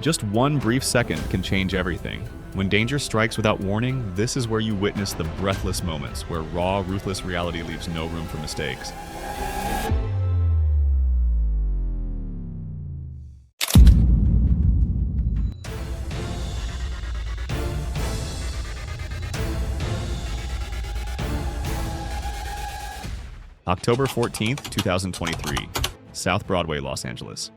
Just one brief second can change everything. When danger strikes without warning, this is where you witness the breathless moments where raw, ruthless reality leaves no room for mistakes. October 14th, 2023, South Broadway, Los Angeles.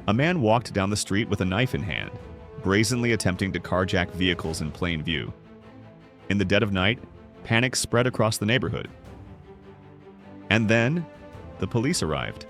A man walked down the street with a knife in hand, brazenly attempting to carjack vehicles in plain view. In the dead of night, panic spread across the neighborhood. And then, the police arrived.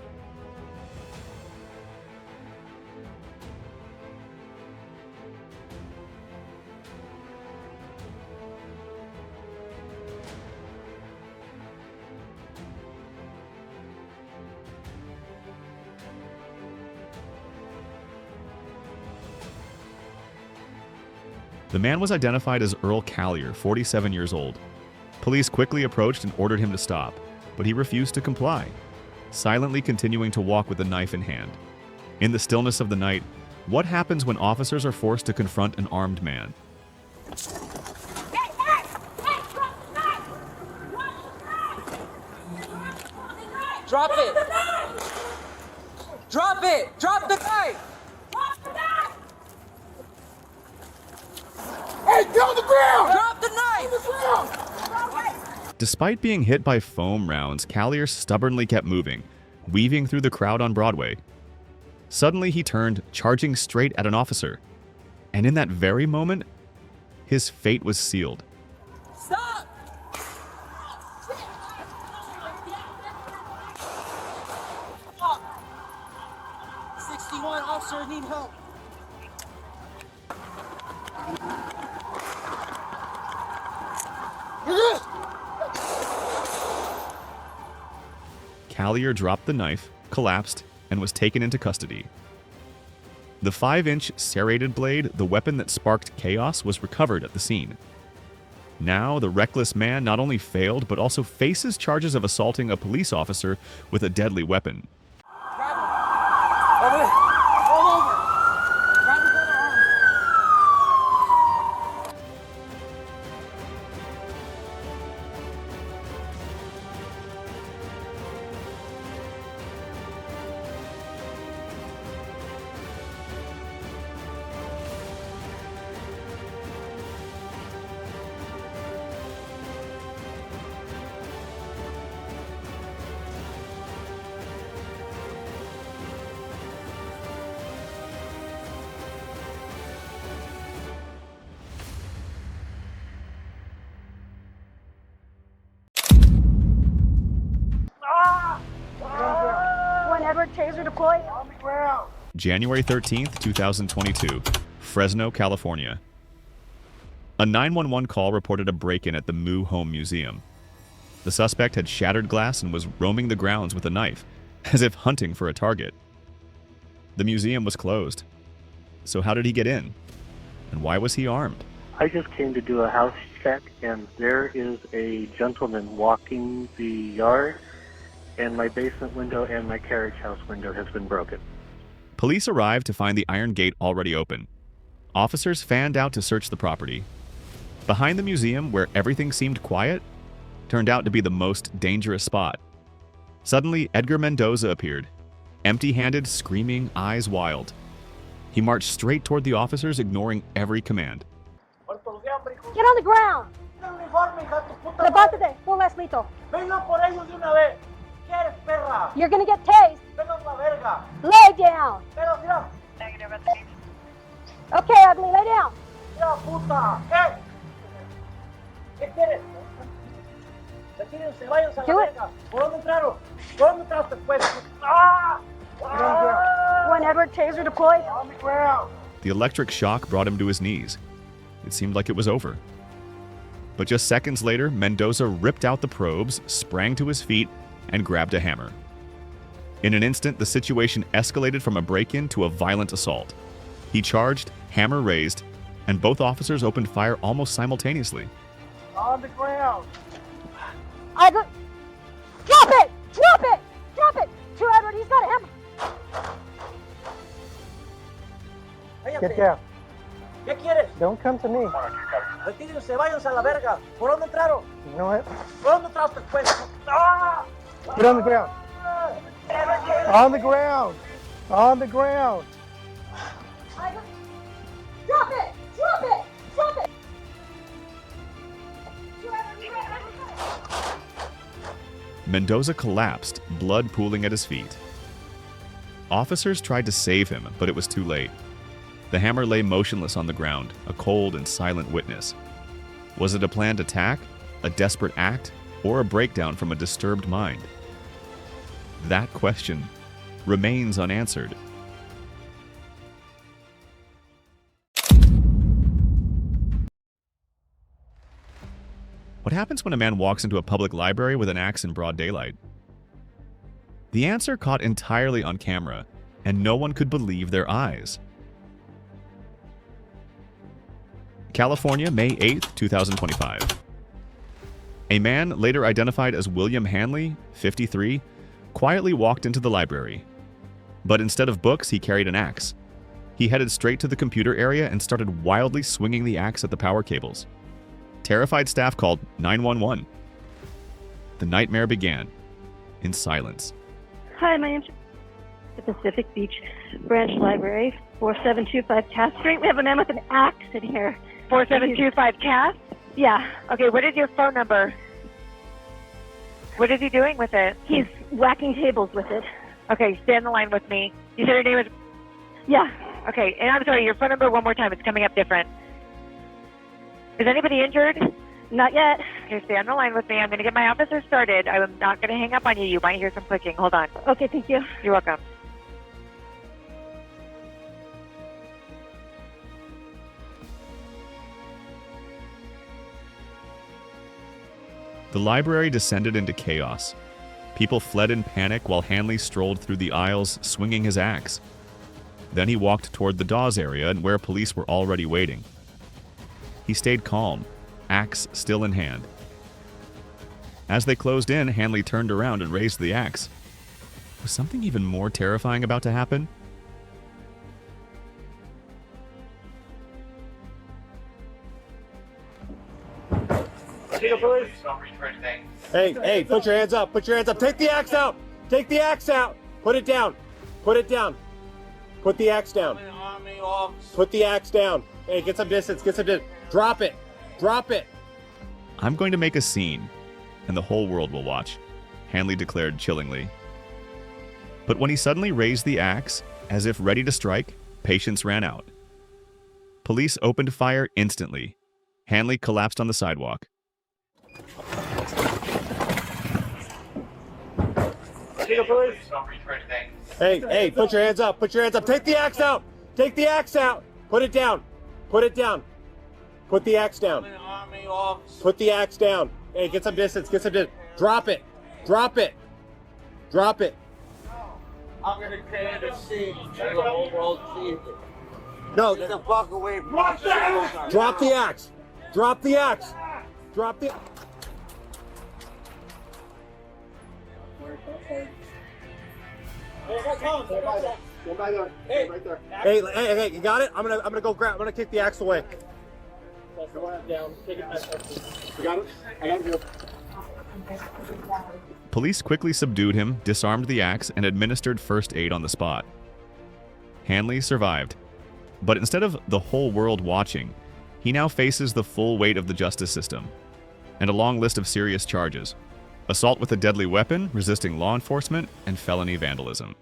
The man was identified as Earl Callier, 47 years old. Police quickly approached and ordered him to stop, but he refused to comply, silently continuing to walk with a knife in hand. In the stillness of the night, what happens when officers are forced to confront an armed man? Drop it! Drop it! Drop the knife! Hey, get on the ground! Drop the knife! Despite being hit by foam rounds, Callier stubbornly kept moving, weaving through the crowd on Broadway. Suddenly he turned, charging straight at an officer. And in that very moment, his fate was sealed. Stop! 61 officers need help. Callier dropped the knife, collapsed, and was taken into custody. The 5-inch serrated blade, the weapon that sparked chaos, was recovered at the scene. Now, the reckless man not only failed, but also faces charges of assaulting a police officer with a deadly weapon. Grab him. Over there. Roll over. Grab his other arm. Whenever taser deployed. January 13th, 2022, Fresno, California. A 911 call reported a break-in at the Moo Home Museum. The suspect had shattered glass and was roaming the grounds with a knife, as if hunting for a target. The museum was closed. So how did he get in? And why was he armed? I just came to do a house check, and there is a gentleman walking the yard, and my basement window and my carriage house window has been broken. Police arrived to find the iron gate already open. Officers fanned out to search the property. Behind the museum, where everything seemed quiet, turned out to be the most dangerous spot. Suddenly, Edgar Mendoza appeared, empty-handed, screaming, eyes wild. He marched straight toward the officers, ignoring every command. Get on the ground. Levántate, full esplito. You're gonna get tased. Lay down. Okay, ugly, lay down. Do it. Whenever taser deployed. The electric shock brought him to his knees. It seemed like it was over. But just seconds later, Mendoza ripped out the probes, sprang to his feet, and grabbed a hammer. In an instant, the situation escalated from a break-in to a violent assault. He charged, hammer raised, and both officers opened fire almost simultaneously. On the ground. Drop it! Drop it! Drop it! To Edward, he's got a hammer. Get down. ¿Qué quieres? Don't come to me. Retírense, váyanse a la verga. ¿Por dónde entraron? You know what? ¿Por dónde entraste, pues? ¡Ah! Get on the ground. On the ground. On the ground. Drop it! Drop it! Drop it! Mendoza collapsed, blood pooling at his feet. Officers tried to save him, but it was too late. The hammer lay motionless on the ground, a cold and silent witness. Was it a planned attack, a desperate act, or a breakdown from a disturbed mind? That question remains unanswered. What happens when a man walks into a public library with an axe in broad daylight? The answer caught entirely on camera, and no one could believe their eyes. California, May 8, 2025. A man, later identified as William Hanley, 53, quietly walked into the library. But instead of books, he carried an axe. He headed straight to the computer area and started wildly swinging the axe at the power cables. Terrified staff called 911. The nightmare began in silence. Hi, my name's the Pacific Beach Branch Library, 4725 Cass Street. We have a man with an axe in here. 4725 Cass? Yeah, Okay, what is your phone number? What is he doing with it? he's whacking tables with it. Okay, stay on the line with me. You said your name was... Yeah, Okay, and I'm sorry, your phone number one more time. It's coming up different. Is anybody injured? not yet. Okay, stay on the line with me. I'm going to get my officer started. I'm not going to hang up on you. You might hear some clicking. Hold on. Okay, thank you. You're welcome. The library descended into chaos. People fled in panic while Hanley strolled through the aisles, swinging his axe. Then he walked toward the Dawes area and where police were already waiting. He stayed calm, axe still in hand. As they closed in, Hanley turned around and raised the axe. Was something even more terrifying about to happen? Hey, put your hands up. Put your hands up. Take the axe out. Take the axe out. Put it down. Put it down. Put the axe down. Put the axe down. Hey, get some distance. Get some distance. Drop it. Drop it. I'm going to make a scene, and the whole world will watch, Hanley declared chillingly. But when he suddenly raised the axe, as if ready to strike, patience ran out. Police opened fire instantly. Hanley collapsed on the sidewalk. Hey, put your hands up. Put your hands up. Take the axe out. Take the axe out. Put it down. Put it down. Put the axe down. Put the axe down. Hey, get some distance. Get some distance. Drop it. Drop it. Drop it. I'm gonna create a scene so the whole world sees it. No. Get the fuck away from me. Drop the axe. Drop the axe. Drop the. Hey, you got it? I'm gonna go grab. I'm gonna kick the axe away. Come on down. Take it back. You got it? I got you. Police quickly subdued him, disarmed the axe, and administered first aid on the spot. Hanley survived. But instead of the whole world watching, he now faces the full weight of the justice system and a long list of serious charges: assault with a deadly weapon, resisting law enforcement, and felony vandalism.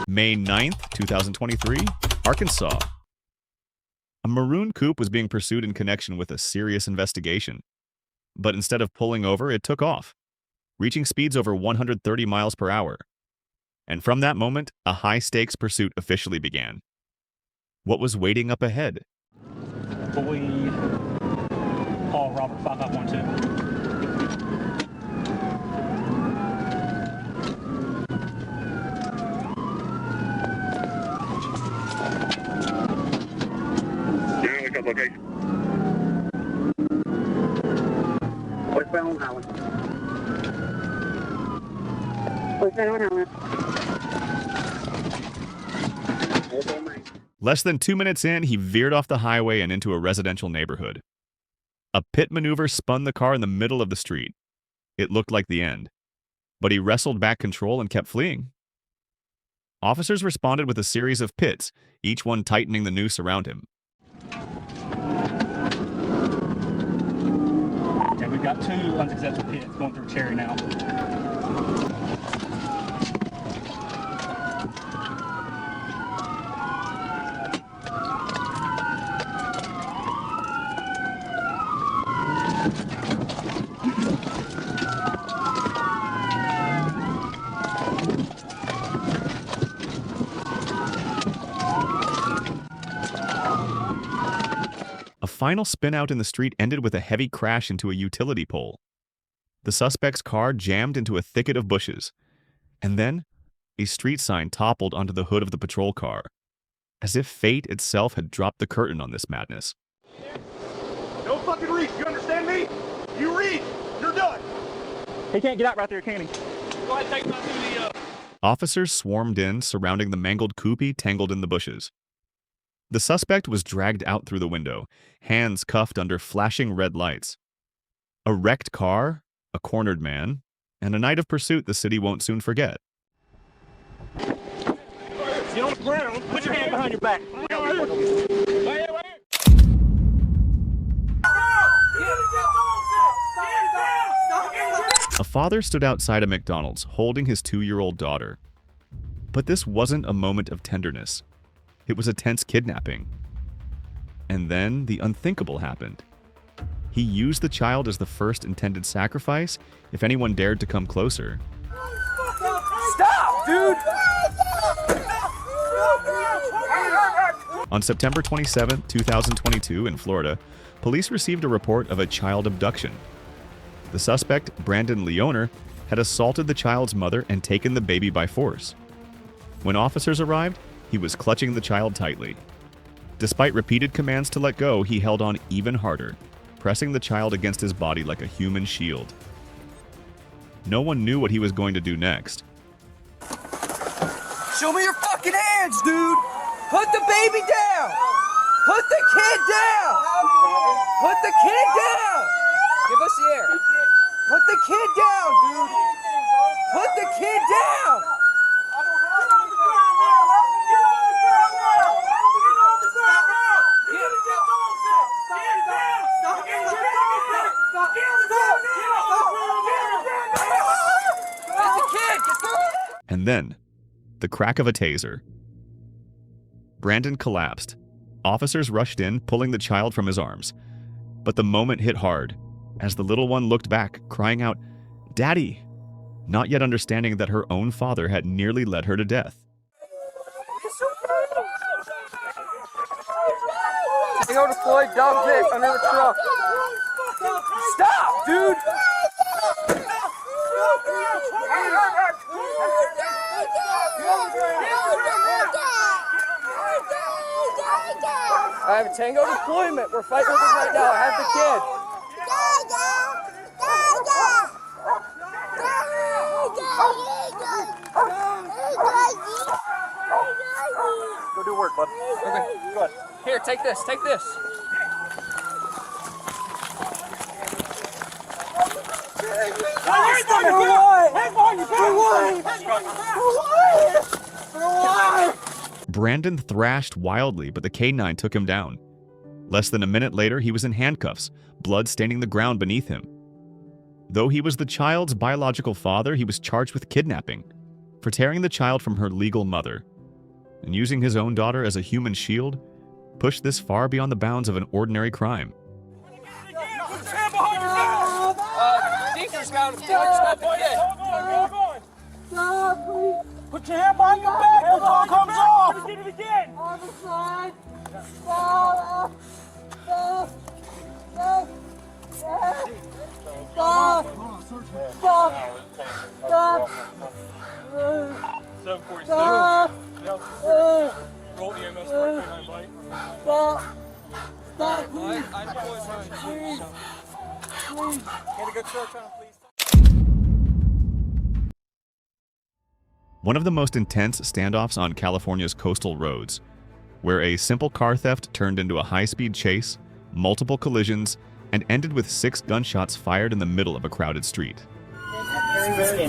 May 9th, 2023, Arkansas. A maroon coupe was being pursued in connection with a serious investigation. But instead of pulling over, it took off, reaching speeds over 130 miles per hour. And from that moment, a high-stakes pursuit officially began. What was waiting up ahead? We call Robert 5512. Location. Westbound Highway. Less than 2 minutes in, he veered off the highway and into a residential neighborhood. A pit maneuver spun the car in the middle of the street. It looked like the end, but he wrestled back control and kept fleeing. Officers responded with a series of pits, each one tightening the noose around him. Yeah, we've got 2 unsuccessful pits going through Cherry now. A final spin out in the street ended with a heavy crash into a utility pole. The suspect's car jammed into a thicket of bushes, and then a street sign toppled onto the hood of the patrol car, as if fate itself had dropped the curtain on this madness. No fucking reach, you understand me? You reach, you're done. He can't get out right there, can he? Go ahead, take my duty up. Officers swarmed in, surrounding the mangled Koopy tangled in the bushes. The suspect was dragged out through the window, hands cuffed under flashing red lights. A wrecked car, a cornered man, and a night of pursuit the city won't soon forget. Get on the ground, put your hand behind your back. A father stood outside a McDonald's holding his 2-year-old daughter. But this wasn't a moment of tenderness. It was a tense kidnapping. And then the unthinkable happened. He used the child as the first intended sacrifice if anyone dared to come closer. Stop, dude! On September 27, 2022, in Florida, police received a report of a child abduction. The suspect, Brandon Leoner, had assaulted the child's mother and taken the baby by force. When officers arrived, he was clutching the child tightly. Despite repeated commands to let go, he held on even harder, pressing the child against his body like a human shield. No one knew what he was going to do next. Show me your fucking hands, dude! Put the baby down! Put the kid down! Put the kid down! Give us the air. Put the kid down, dude! Put the kid down! And then, the crack of a taser. Brandon collapsed. Officers rushed in, pulling the child from his arms. But the moment hit hard, as the little one looked back, crying out, "Daddy!" not yet understanding that her own father had nearly led her to death. Go deployed, dog dick under the truck. Stop, dude! I have a Tango deployment. We're fighting with him right now. I have the kid. Go do work, bud. Okay, good. Here, take this. Take this. Brandon thrashed wildly, but the K-9 took him down. Less than a minute later, he was in handcuffs, blood staining the ground beneath him. Though he was the child's biological father, he was charged with kidnapping, for tearing the child from her legal mother, and using his own daughter as a human shield, pushed this far beyond the bounds of an ordinary crime. Deeper's got him. I just got the kid. Put your hand behind your back or it all comes off. Did it again. Roll the EMS for a canine bite. Get a good short time, please. One of the most intense standoffs on California's coastal roads, where a simple car theft turned into a high-speed chase, multiple collisions, and ended with 6 gunshots fired in the middle of a crowded street.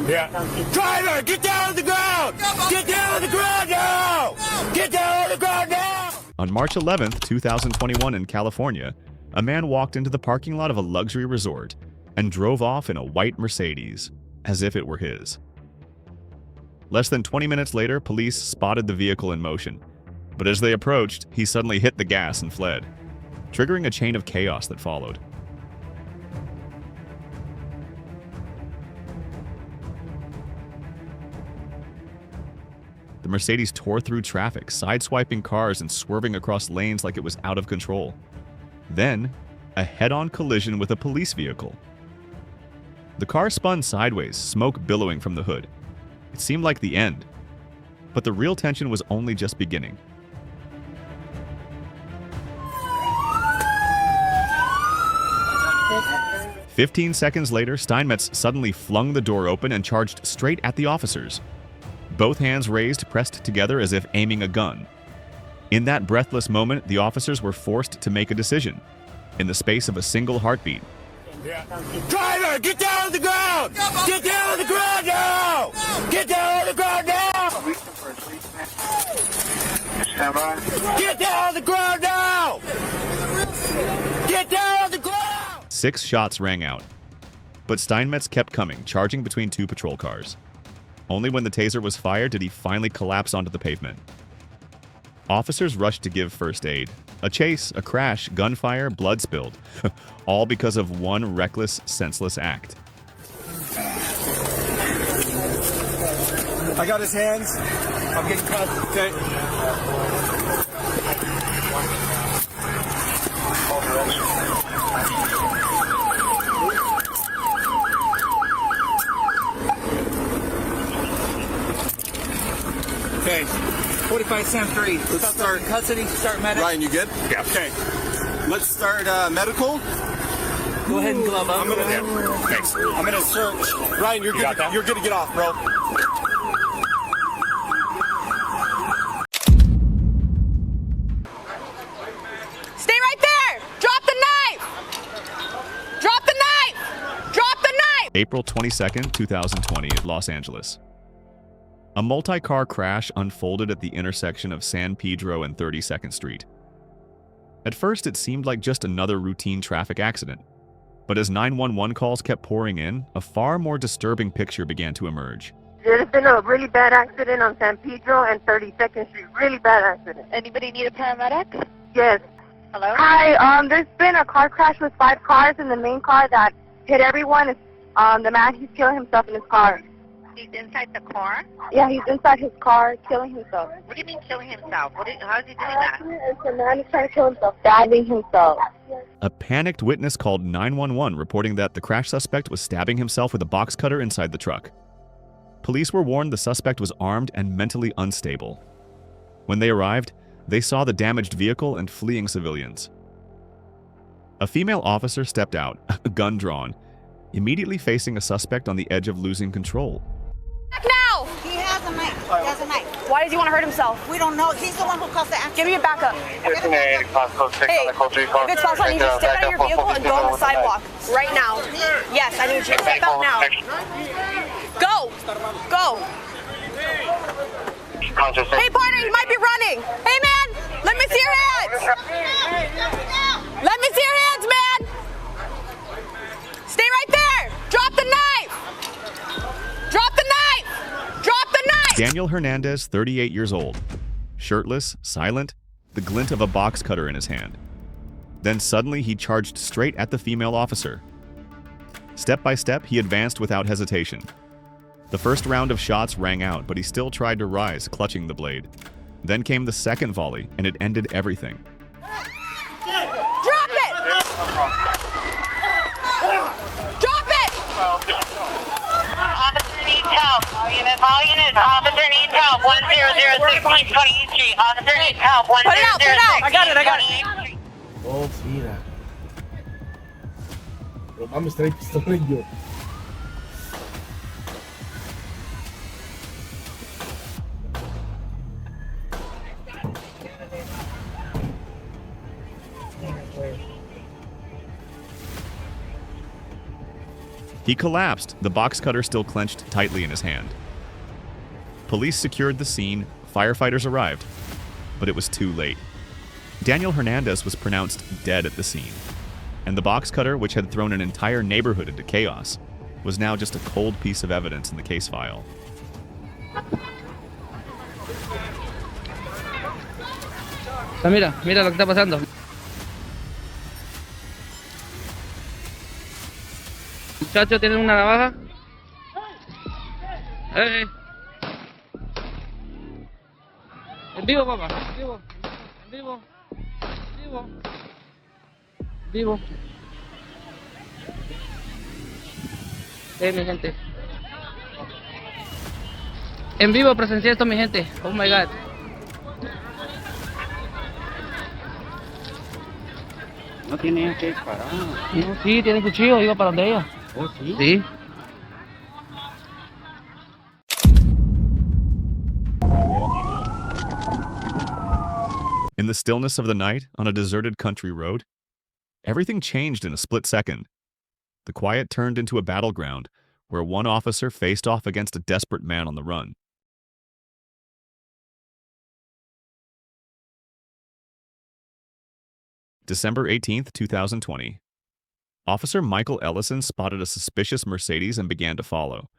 Yeah. Driver, get down on the ground! Get down on the ground now! Get down on the ground now! On March 11th, 2021 in California, a man walked into the parking lot of a luxury resort and drove off in a white Mercedes, as if it were his. Less than 20 minutes later, police spotted the vehicle in motion, but as they approached, he suddenly hit the gas and fled, triggering a chain of chaos that followed. The Mercedes tore through traffic, sideswiping cars and swerving across lanes like it was out of control. Then, a head-on collision with a police vehicle. The car spun sideways, smoke billowing from the hood. It seemed like the end, but the real tension was only just beginning. "15 seconds later, Steinmetz suddenly flung the door open and charged straight at the officers. Both hands raised, pressed together as if aiming a gun. In that breathless moment, the officers were forced to make a decision, in the space of a single heartbeat. Yeah. Driver, get down on the ground! Get down on the ground now! Get down on the ground now! Get down on the ground now! Get down on the ground! 6 shots rang out, but Steinmetz kept coming, charging between 2 patrol cars. Only when the taser was fired did he finally collapse onto the pavement. Officers rushed to give first aid. A chase, a crash, gunfire, blood spilled. All because of one reckless, senseless act. I got his hands. I'm getting cut. Okay. Okay. 45 Sam 3. Let's start custody, start medic. Ryan, you good? Yeah. Okay. Let's start medical. Go ahead and glove up. Thanks. I'm gonna search. Ryan, you're good. You're good to get off, bro. Stay right there! Drop the knife! Drop the knife! Drop the knife! April 22nd, 2020, Los Angeles. A multi-car crash unfolded at the intersection of San Pedro and 32nd Street. At first, it seemed like just another routine traffic accident. But as 911 calls kept pouring in, a far more disturbing picture began to emerge. There's been a really bad accident on San Pedro and 32nd Street. Really bad accident. Anybody need a paramedic? Yes. Hello? Hi, there's been a car crash with 5 cars, and the main car that hit everyone is the man, he's killing himself in his car. He's inside the car? Yeah, he's inside his car killing himself. What do you mean killing himself? How is he doing that? The man is trying to kill himself, stabbing himself. A panicked witness called 911 reporting that the crash suspect was stabbing himself with a box cutter inside the truck. Police were warned the suspect was armed and mentally unstable. When they arrived, they saw the damaged vehicle and fleeing civilians. A female officer stepped out, a gun drawn, immediately facing a suspect on the edge of losing control. Now! He has a knife. He has a knife. Why does he want to hurt himself? We don't know. He's the one who caused the accident. Give me a backup. Hey, if it's possible, I need you to step out of your vehicle and go on the sidewalk. Right now. Yes, I need you to step out now. Go! Go! Hey, partner, you might be running. Hey, man, let me see your hands. Let me see your hands, man. Stay right there. Drop the knife. Drop the knife. Drop the knife. Daniel Hernandez, 38 years old. Shirtless, silent, the glint of a box cutter in his hand. Then suddenly he charged straight at the female officer. Step by step, he advanced without hesitation. The first round of shots rang out, but he still tried to rise, clutching the blade. Then came the second volley, and it ended everything. Drop it! Drop it! Officer needs help. All units. Officer needs help. 1006 28th Street. Officer needs help. 1006 Put it out. I got it. 28th Street. Oh, mira. Pero mames, trae pistola y yo. He collapsed, the box cutter still clenched tightly in his hand. Police secured the scene, firefighters arrived, but it was too late. Daniel Hernandez was pronounced dead at the scene, and the box cutter, which had thrown an entire neighborhood into chaos, was now just a cold piece of evidence in the case file. Mira, mira lo que está pasando. Muchachos, ¿tienen una navaja? En vivo, papá. En vivo. En vivo. En vivo. En vivo. Mi gente. En vivo presencié esto, mi gente. Oh my God. No tiene que parar. No, sí, tiene cuchillo, iba para donde ella. ¿Oh, sí? Sí. In the stillness of the night, on a deserted country road, everything changed in a split second. The quiet turned into a battleground where one officer faced off against a desperate man on the run. December 18th, 2020. Officer Michael Ellison spotted a suspicious Mercedes and began to follow.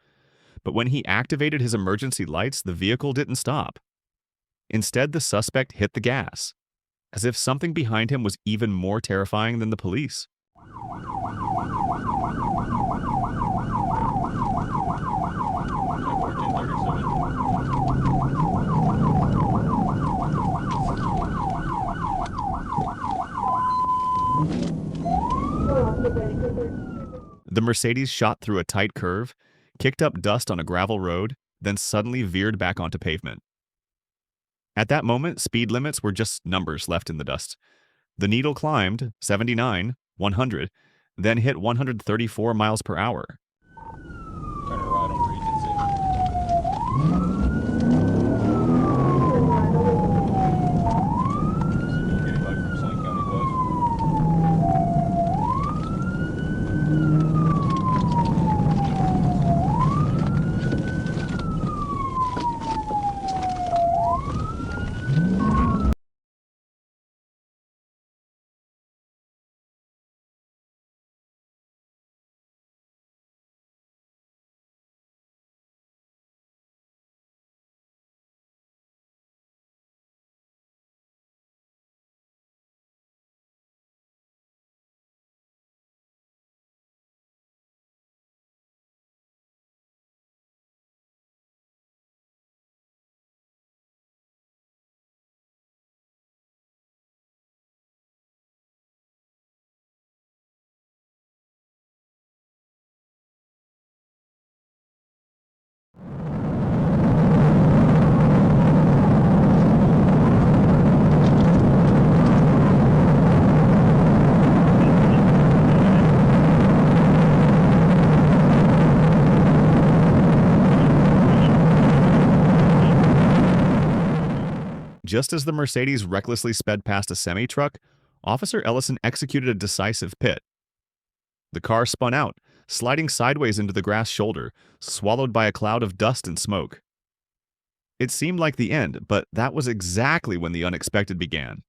But when he activated his emergency lights, the vehicle didn't stop. Instead, the suspect hit the gas, as if something behind him was even more terrifying than the police. The Mercedes shot through a tight curve, kicked up dust on a gravel road, then suddenly veered back onto pavement. At that moment, speed limits were just numbers left in the dust. The needle climbed 79, 100, then hit 134 miles per hour. Turn it right on Regency. Just as the Mercedes recklessly sped past a semi-truck, Officer Ellison executed a decisive pit. The car spun out, sliding sideways into the grass shoulder, swallowed by a cloud of dust and smoke. It seemed like the end, but that was exactly when the unexpected began.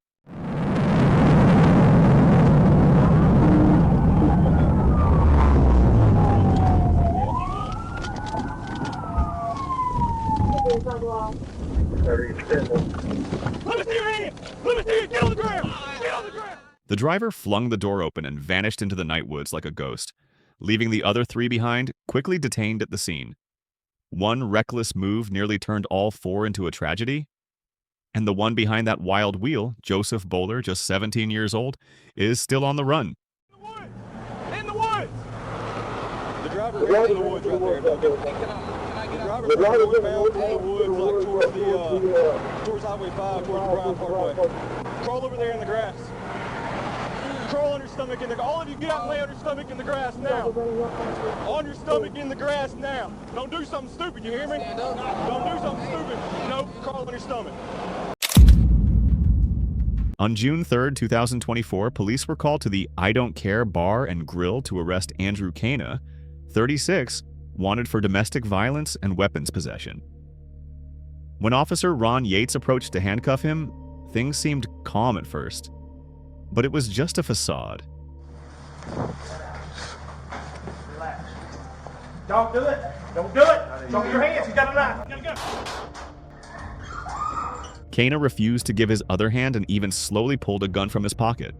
Let me see your hand! Let me see you! Get on the ground! Get on the ground! The driver flung the door open and vanished into the night woods like a ghost, leaving the other three behind, quickly detained at the scene. One reckless move nearly turned all four into a tragedy, and the one behind that wild wheel, Joseph Bowler, just 17 years old, is still on the run. In the woods! The driver ran into the woods right there. The driver ran out into the woods, like towards Highway 5, towards the Brown Parkway. Crawl over there in the grass. Crawl on your stomach in the grass. All of you get out and lay on your stomach in the grass now. On your stomach in the grass now. Don't do something stupid, you hear me? Don't do something stupid. Nope, crawl on your stomach. On June 3rd, 2024, police were called to the I Don't Care Bar and Grill to arrest Andrew Cana, 36, wanted for domestic violence and weapons possession. When Officer Ron Yates approached to handcuff him, things seemed calm at first. But it was just a facade. Relax. Don't do it. Don't do it. Show me your hands. You got a knife. You gotta go. Kana refused to give his other hand and even slowly pulled a gun from his pocket.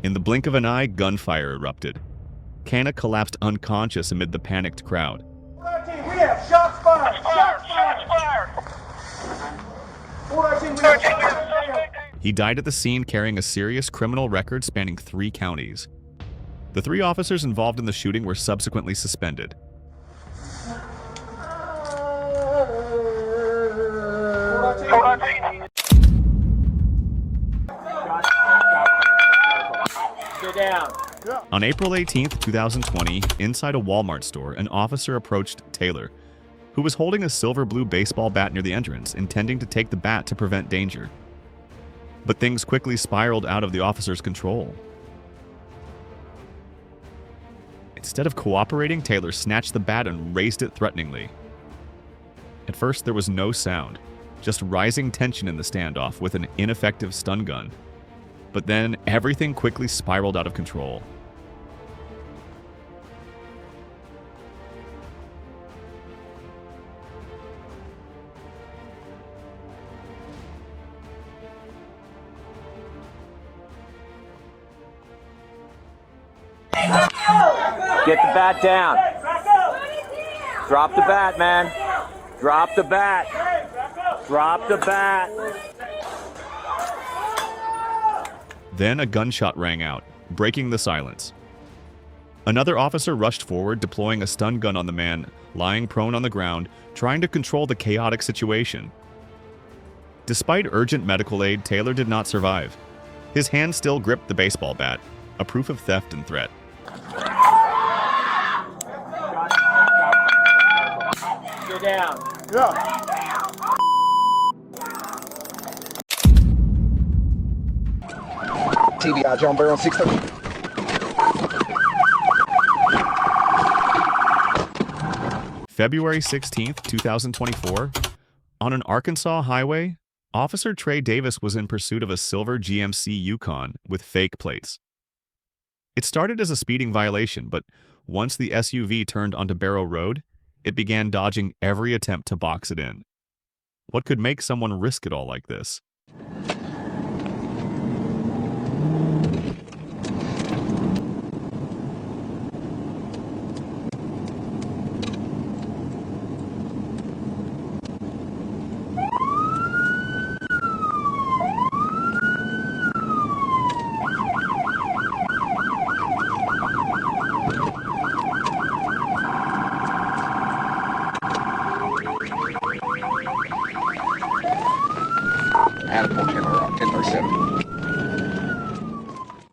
In the blink of an eye, gunfire erupted. Kana collapsed unconscious amid the panicked crowd. We have shots fired. Shots fired. 419, we have shots fired. He died at the scene carrying a serious criminal record spanning 3 counties. The 3 officers involved in the shooting were subsequently suspended. Get down. On April 18, 2020, inside a Walmart store, an officer approached Taylor, who was holding a silver-blue baseball bat near the entrance, intending to take the bat to prevent danger. But things quickly spiraled out of the officer's control. Instead of cooperating, Taylor snatched the bat and raised it threateningly. At first, there was no sound, just rising tension in the standoff with an ineffective stun gun. But then, everything quickly spiraled out of control. Get the bat down. Drop the bat, man. Drop the bat. Drop the bat. Then a gunshot rang out, breaking the silence. Another officer rushed forward, deploying a stun gun on the man lying prone on the ground, trying to control the chaotic situation. Despite urgent medical aid, Taylor did not survive. His hand still gripped the baseball bat, a proof of theft and threat. Get down. Yeah. TBI John Barrel 630. February 16, 2024, on an Arkansas highway, Officer Trey Davis was in pursuit of a silver GMC Yukon with fake plates. It started as a speeding violation, but once the SUV turned onto Barrow Road, it began dodging every attempt to box it in. What could make someone risk it all like this?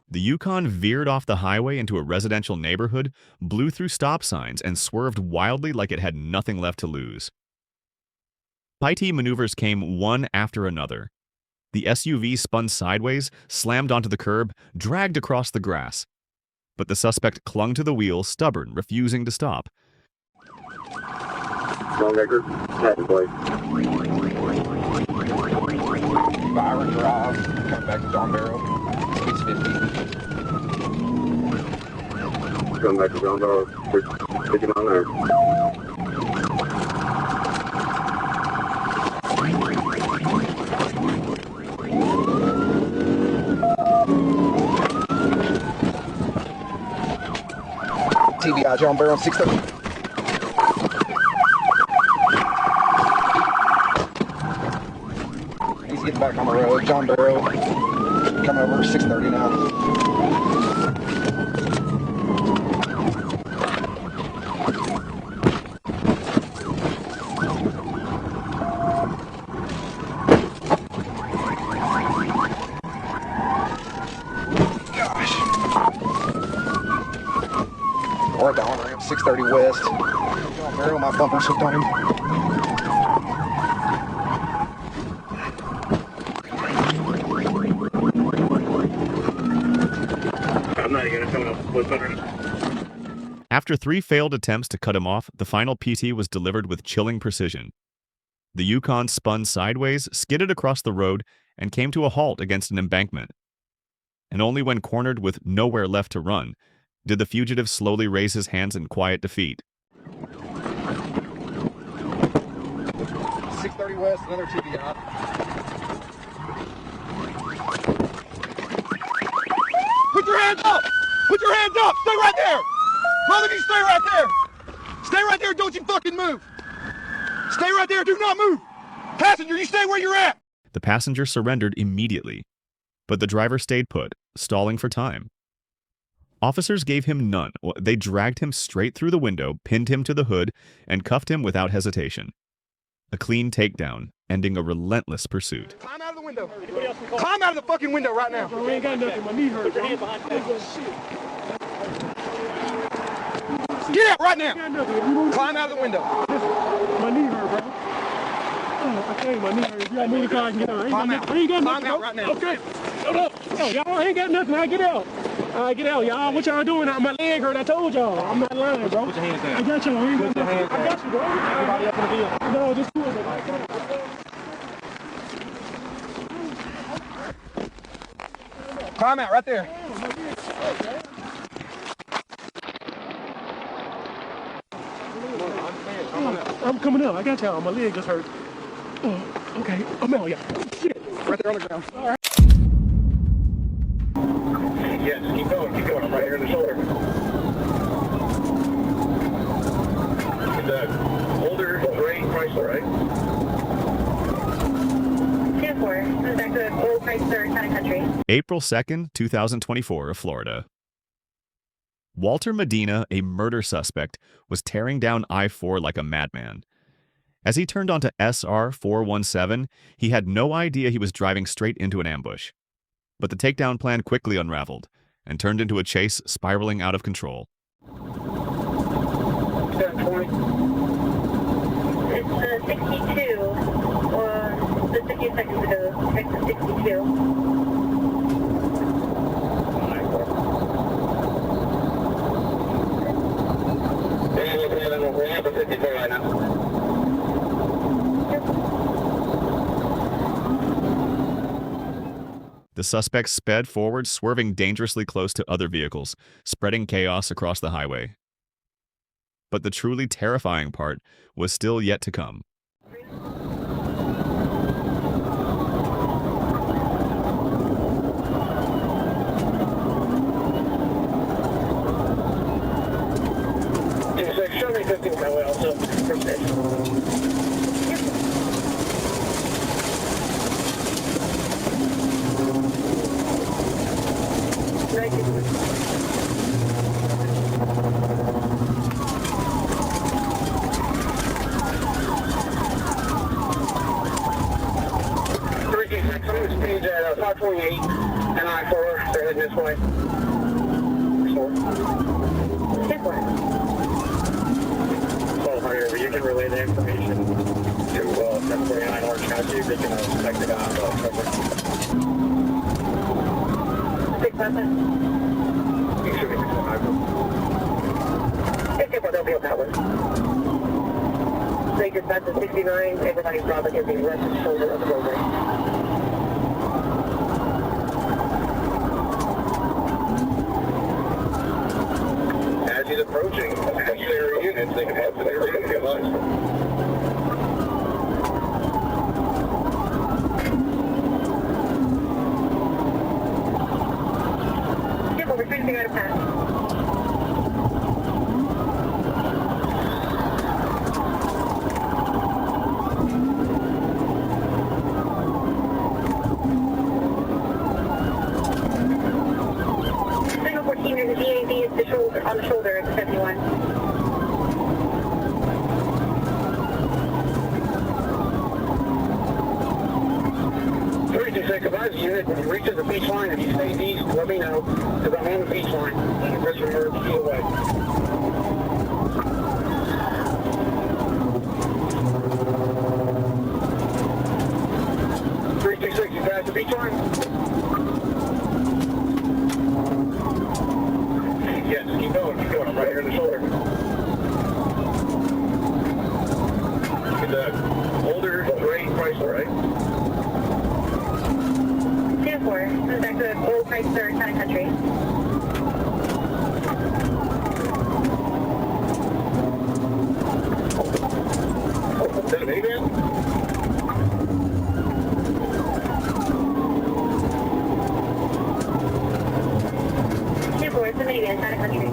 The Yukon veered off the highway into a residential neighborhood, blew through stop signs, and swerved wildly like it had nothing left to lose. Piety maneuvers came one after another. The SUV spun sideways, slammed onto the curb, dragged across the grass. But the suspect clung to the wheel, stubborn, refusing to stop. Long record, boy. Byron Drive, coming back to John Barrow, speed's 50. Come back to John Barrow, 50 mile an hour. TBI John Barrow 630. Getting back on the road, John Barrow, coming over 630 now. Gosh. Or down ramp, 630 west. John Barrow, my bumper's hooked on him. After 3 failed attempts to cut him off, the final PT was delivered with chilling precision. The Yukon spun sideways, skidded across the road, and came to a halt against an embankment. And only when cornered with nowhere left to run did the fugitive slowly raise his hands in quiet defeat. 630 West, another TBI. Put your hands up! Put your hands up! Stay right there! Both of you stay right there! Stay right there, don't you fucking move! Stay right there, do not move! Passenger, you stay where you're at! The passenger surrendered immediately, but the driver stayed put, stalling for time. Officers gave him none. They dragged him straight through the window, pinned him to the hood, and cuffed him without hesitation. A clean takedown, ending a relentless pursuit. Climb out of the window. Climb out of the fucking window right now. I ain't got nothing. My knee hurt. Put your hand behind your back. Get out right now. Climb out of the window. My knee hurt, bro. I tell you, my knee hurt. If y'all move the car, I can get out. I ain't got nothing. Climb out right now. Okay. Hold up. Oh, y'all ain't got nothing. I get out. Get out, y'all. What y'all doing? My leg hurt. I told y'all. I'm not lying, bro. Put your hands down. I got y'all. I ain't got nothing. I got you, bro. Everybody up in the vehicle. No, just two of them. Climb out right there. I'm coming up. I got y'all. My leg just hurt. Oh, okay. I'm out, y'all. Shit. Right there on the ground. All right. Yes, keep going. I'm right here in the shoulder. It's a older gray Chrysler, right? 10-4. Comes back to old Chrysler, Town and Country. April 2nd, 2024, of Florida. Walter Medina, a murder suspect, was tearing down I-4 like a madman. As he turned onto SR 417, he had no idea he was driving straight into an ambush. But the takedown plan quickly unraveled and turned into a chase spiraling out of control. 720. It's 62. Just a few seconds ago. It's 62. We're at 54 right now. The suspect sped forward, swerving dangerously close to other vehicles, spreading chaos across the highway. But the truly terrifying part was still yet to come. Show me 50 my way also. Speed at 528 and I-4, they're heading this way. 1200, you can relay the information to 749 Orange County, they can expect it on cover. 6-7. You should be able they'll be on that one. They just got to 69, everybody's probably going to be left and shoulder of the roadway. As he's approaching, auxiliary units, they can have to their lights. Yeah, we're trying to figure out a path. On the shoulder, it's 71. 36, advise the unit when you reach the beach line, if you stay east, let me know, because I'm on the beach line. You can risk emergency away. 326, you pass the beach line? Yes, keep going, I'm right here in the shoulder. Chrysler, Town and Country. Is that a minivan? 2-4, it's a minivan, Town and Country.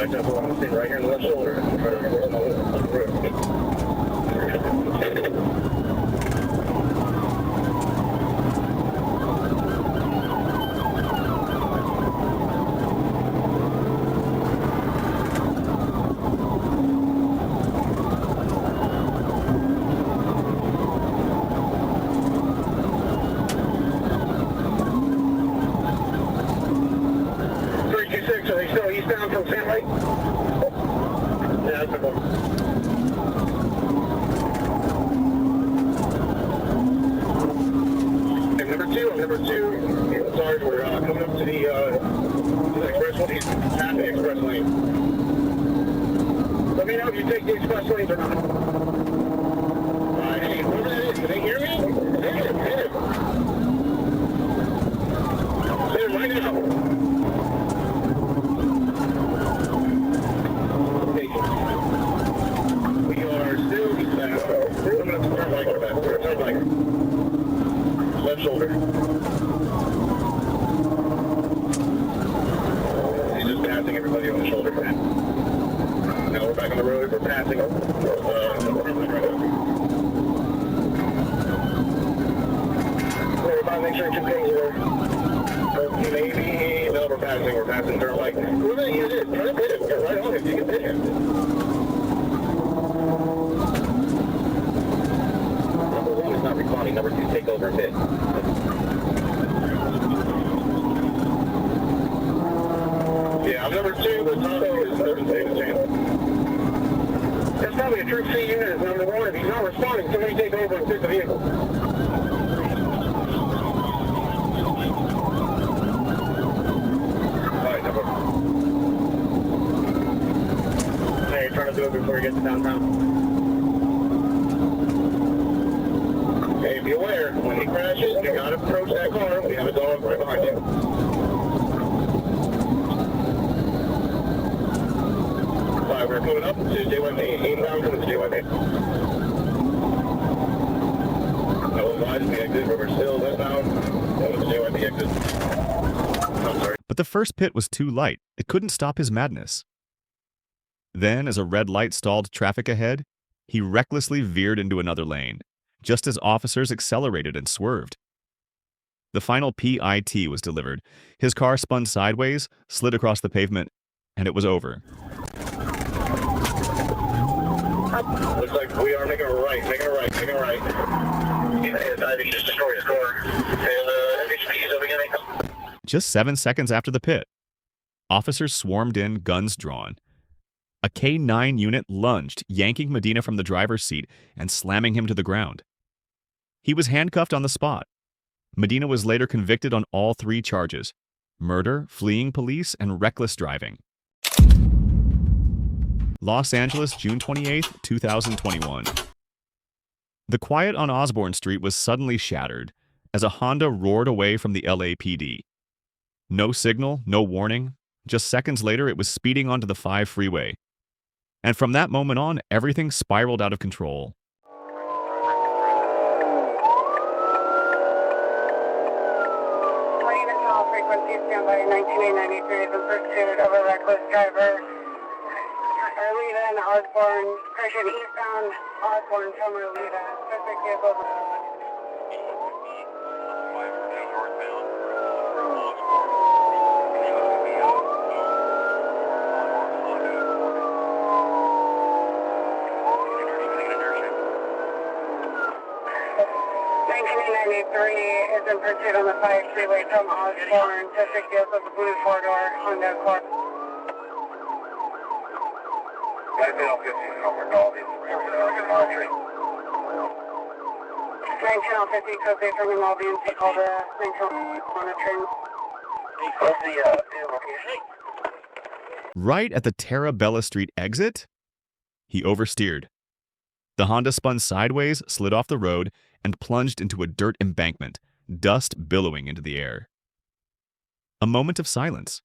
I just want to sit right here in the left shoulder. I'm trying to remember on the road. Are they still eastbound from Sand Lake? Yeah, that's a good one. And number two, sorry, we're coming up to the express lane, half the express lane. Let me know if you take the express lanes or not. Hey, whoever that is, can they hear me? Hit him. Hit him right now. We are still eastbound. Coming up to Turnpike. Left shoulder. He's just passing everybody on the shoulder. Now we're back on the road. We're passing. Everybody make sure 2 pings are maybe. No, we're passing Turnpike. Whoever that is, try to hit him. Get right on him. You can hit him. Number 1 is not responding. Number 2, take over and hit. Yeah, I'm number 2, but Taco is doesn't take the chance. That's probably a troop C unit is number 1. If he's not responding, somebody take over and take the vehicle. Hey, trying to do it before you get to downtown. Hey, be aware, when he crashes, do not approach that car. We have a dog right behind you. Alright, we're coming up to JYP, inbound to the JYP. I will advise the exit, but we're still westbound. Going to the JYP exit. I'm sorry. But the first pit was too light. It couldn't stop his madness. Then, as a red light stalled traffic ahead, he recklessly veered into another lane, just as officers accelerated and swerved. The final PIT was delivered. His car spun sideways, slid across the pavement, and it was over. Looks like we are making a right. I think just destroyed his car. And MHP is over beginning. Just 7 seconds after the pit, officers swarmed in, guns drawn. A K-9 unit lunged, yanking Medina from the driver's seat and slamming him to the ground. He was handcuffed on the spot. Medina was later convicted on all 3 charges: murder, fleeing police, and reckless driving. Los Angeles, June 28, 2021. The quiet on Osborne Street was suddenly shattered as a Honda roared away from the LAPD. No signal, no warning. Just seconds later, it was speeding onto the 5 freeway. And from that moment on, everything spiraled out of control. Frequency standby 1993 is in pursuit of a reckless driver. Arleta and Osborne, pressured eastbound Osborne from Arleta. Suspect vehicle. Is in pursuit on the 5 freeway from Osborne. Suspect vehicle with a blue 4-door Honda Accord. I've been off 15 over all these. 1950 code bay from Malby and take all the 19 monitoring. What's the location? Right at the Terabella Street exit, he oversteered. The Honda spun sideways, slid off the road, and plunged into a dirt embankment, dust billowing into the air. A moment of silence.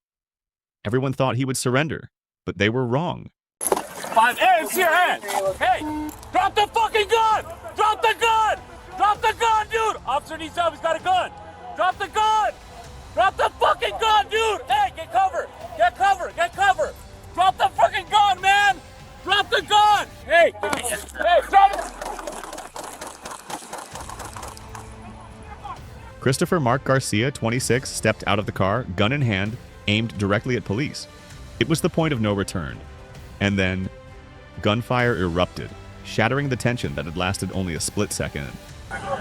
Everyone thought he would surrender, but they were wrong. 5 hands, your hand. Hey, drop the fucking gun! Drop the gun! Drop the gun, dude! Officer needs help, he's got a gun. Drop the gun! Drop the fucking gun, dude! Hey, get cover! Get cover! Get cover! Drop the fucking gun, man! Drop the gun! Hey! Hey, drop it! Christopher Mark Garcia, 26, stepped out of the car, gun in hand, aimed directly at police. It was the point of no return. And then, gunfire erupted, shattering the tension that had lasted only a split second. Stand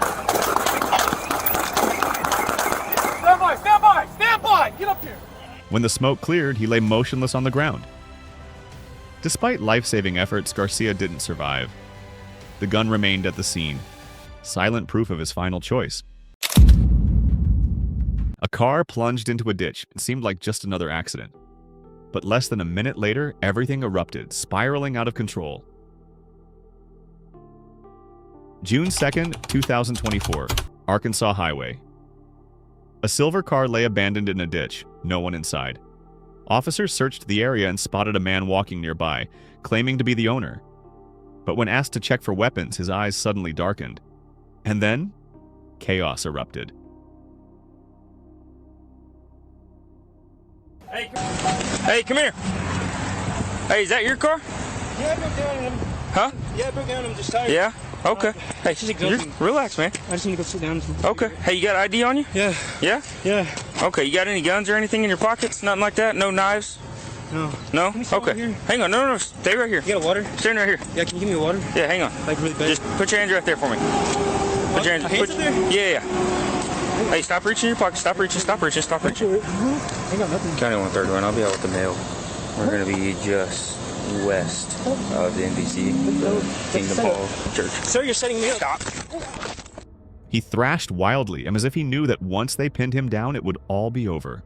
by! Stand by! Stand by! Get up here! When the smoke cleared, he lay motionless on the ground. Despite life-saving efforts, Garcia didn't survive. The gun remained at the scene, silent proof of his final choice. A car plunged into a ditch. It seemed like just another accident. But less than a minute later, everything erupted, spiraling out of control. June 2nd, 2024, Arkansas Highway. A silver car lay abandoned in a ditch, no one inside. Officers searched the area and spotted a man walking nearby, claiming to be the owner. But when asked to check for weapons, his eyes suddenly darkened. And then, chaos erupted. Hey, come here. Hey, is that your car? Yeah, I broke down him. Huh? Yeah, I broke down him, just tired. Yeah? Okay. Hey, relax, man. I just need to go sit down. Okay. Hey, you got ID on you? Yeah. Yeah? Yeah. Okay, you got any guns or anything in your pockets? Nothing like that? No knives? No. No? Okay. Here. Hang on. No, stay right here. You got a water? Stand right here. Yeah, can you give me a water? Yeah, hang on. Like really bad? Just put your hands right there for me. Put your hands there? Yeah. Hey, stop reaching in your pocket. Stop reaching. I got nothing. County 131, I'll be out with the mail. We're going to be just west of the NBC, the Kingdom Hall Church. Sir, you're setting me up. Stop. He thrashed wildly, and as if he knew that once they pinned him down, it would all be over.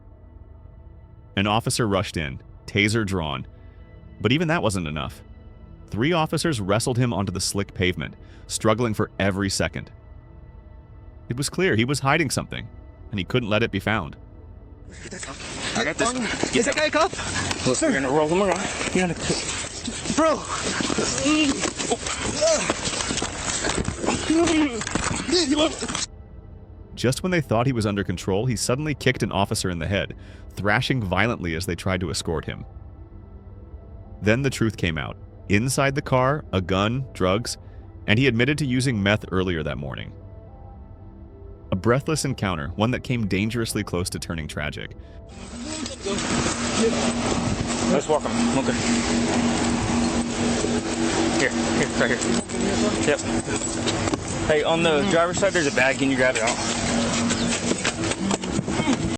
An officer rushed in, taser drawn. But even that wasn't enough. 3 officers wrestled him onto the slick pavement, struggling for every second. It was clear he was hiding something, and he couldn't let it be found. I got this. Is that guy a cop? Look, we're gonna roll him around. Bro! Just when they thought he was under control, he suddenly kicked an officer in the head, thrashing violently as they tried to escort him. Then the truth came out. Inside the car, a gun, drugs, and he admitted to using meth earlier that morning. A breathless encounter, one that came dangerously close to turning tragic. Let's walk him. Okay. Here, right here. Yep. Hey, on the driver's side, there's a bag. Can you grab it out?